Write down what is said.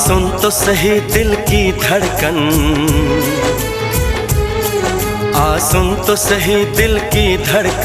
सुन तो सही दिल की धड़कन, आ सुन तो सही दिल की धड़कन।